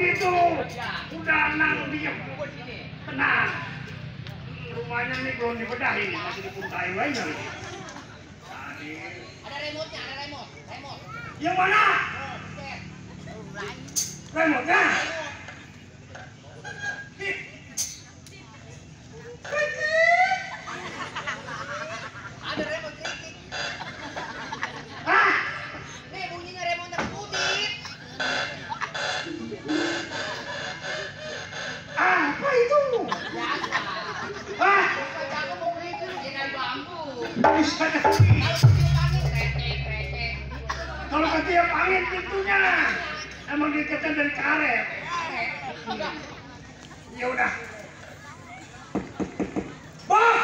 begitu. Udah nang diam. Tenang. Rumahnya nih belum dibedahi, masih dipuntai aja. Ada remote-nya, ada remote. Yang mana? Remote-nya? Ada remote kritik. Hah? Nih bunyinya remote putih. Apa itu? Biasa. Hah? Aku mau kritik dia dari bambu. Bisa Kalau ketiup angin kretek. Kalau ketiup angin pintunya emang diketnya dari karet. Ya udah. Bang!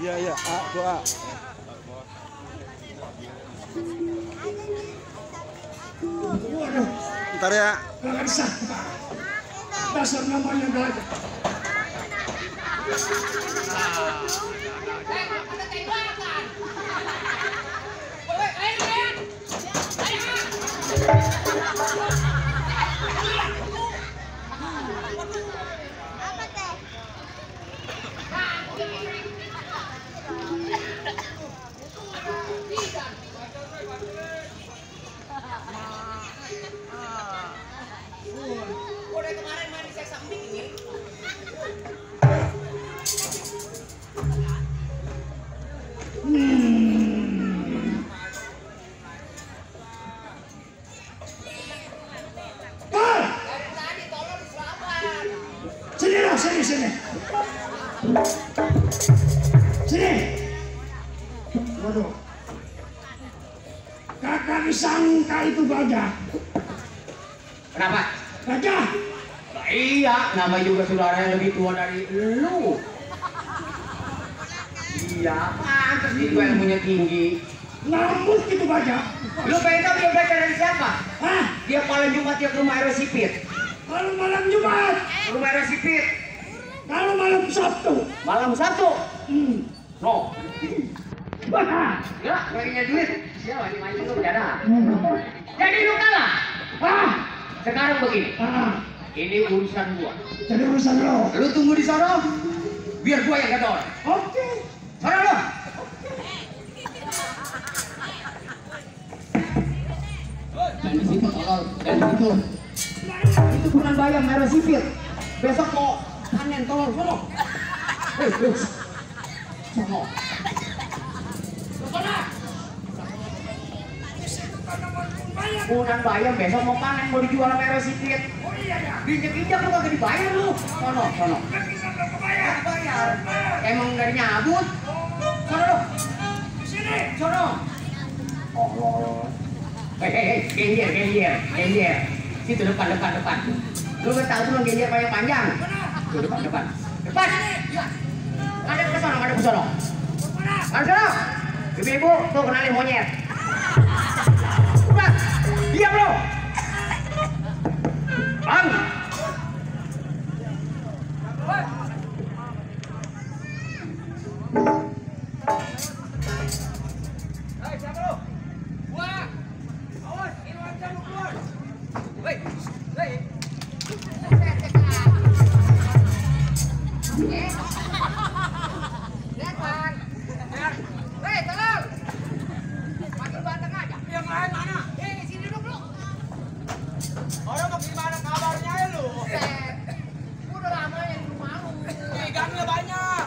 Iya, A, doa. Waduh, Ntar ya. gak bisa. Dasar namanya gajah. Ada tembakan. Woi, ayo. Apa teh? Udah kemarin main di seks samping ini. Dari tadi tolong diselamat. Sini lah, sini. Sini. Waduh. Kakak disangka itu gajah. Kenapa? Gajah. Nah, iya, nama juga saudara yang lebih tua dari lu. Iya, pantas itu ilmunya tinggi. Ngambut gitu gajah. Lu pengen tahu dia belajar dari siapa? Hah? Dia paling Jumat dia ke rumah Erosipit. Kalau malam Jumat. Rumah Erosipit. Kalau malam Sabtu. Malam Sabtu. No. Wah. Ya, baginya duit. Siapa yang main lu berada? Jadi lu kalah. Ah. Sekarang begini. Ah. Ini urusan gua. Jadi urusan lo. Lu tunggu di sana. Biar gua yang gator. Oke. Sana lu. Dan di situ tolol, dan di situ. Itu bukan bayam merah sipil. Besok mau panen tolol sono. Sono. Bukan bayam besok mau panen mau dijual merah sipil. Oh iya ya. Injek-injek lu kagak dibayar lu. Sono. Kan kita belum kebayar. Bayar. Emang dari nyabut. Sono lu. Sini. Genjer. Situ depan. Lu kan tahu tuh genjer panjang. Tuh depan. Depan. Ada ke sono. Ada ke sono. Ibu, tuh kenalin monyet. Udah, diam lo. Bang. Siapa lo? Gua. Awas, ini wajah lu keluar. Hei. Lihat, Bang. Hei, tolong. Makin banteng aja. Yang lain mana? Sini dulu. Orang mau gimana kabarnya ya lu? Udah lama yang di rumah lu. Ikannya banyak.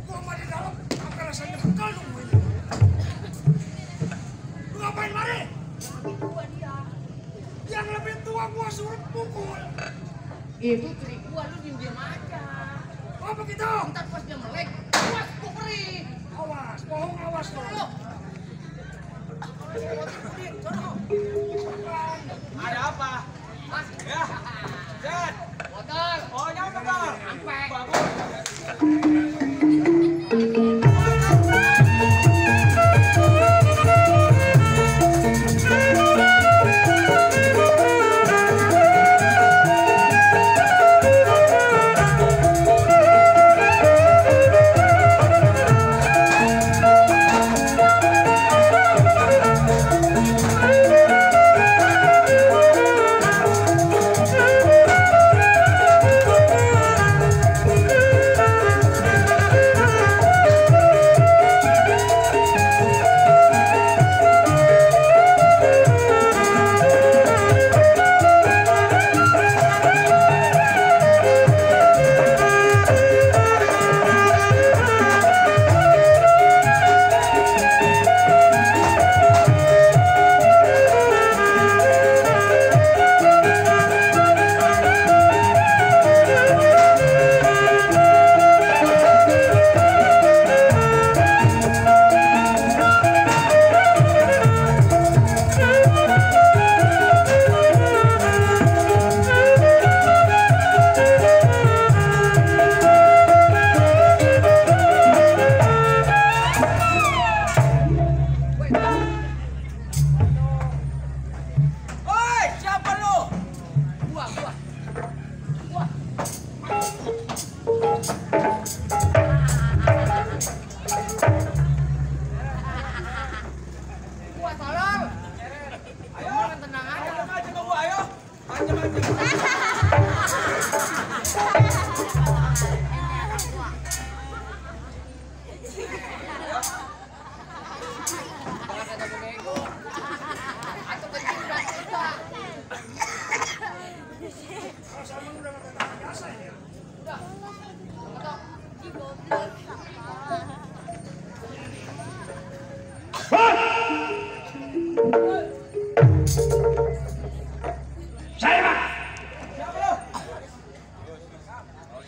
Gua mah di dalam, apa rasanya bekal lu? Lu ngapain mari? Gua dia. Yang lebih tua gua suruh pukul. Itu trik gua, lu diem aja. Oh begitu? Ntar pas dia melek, awas gua perih. Awas, bohong awas lu. Ada apa? Mas, ya. Jet. Motor. Oh, nyampe bang. Sampai. Bagus.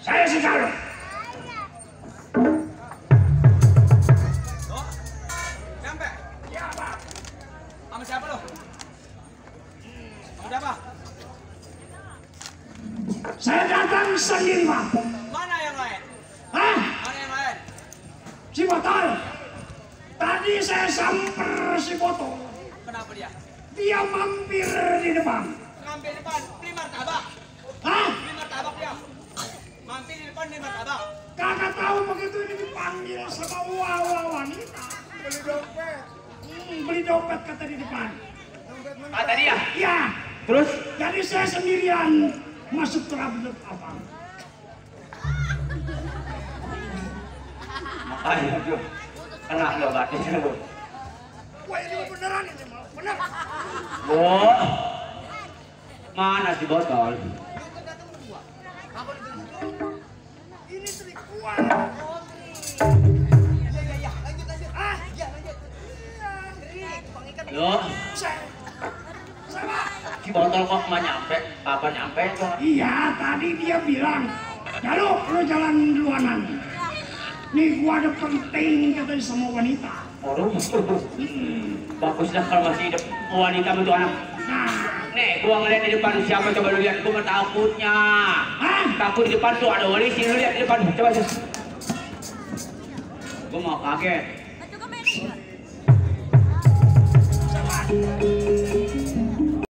Saya si Carlo. Nyampe? Ya, Pak. Sama siapa lo? Ada apa? Saya datang sendiri, Pak. Mana yang lain? Hah? Mana yang lain? Si Botol. Tadi saya samper si Botol. Kenapa dia? Dia mampir di depan. Ngambil depan, beli martabak. Hah? Beli martabak dia. Mampir di depan beli martabak. Kakak tahu begitu ini dipanggil sama wawa wanita. Beli dompet. Beli dompet kata di depan. Kata dia? Ya. Terus? Jadi saya sendirian masuk terabut abang. Ayo, Jo. Kena lo batin lo. Wah ini beneran ini mau bener. Oh. Mana si Botol? Ini trik gua. Iya. Lanjut. Ah, Iya, lanjut. Trik, Bang Ikan. Saya. Si Botol kok nggak nyampe? Kapan nyampe itu? Iya, tadi dia bilang, Jaluk, lu jalan duluanan. Nih gua ada penting katanya sama wanita. Orang bagus dah kalau masih hidup wanita itu anak. Nih, gua ngeliat di depan siapa coba lu lihat, gua takutnya. Takut di depan tuh ada polisi, lu lihat di depan, coba sih. Gua mau kaget.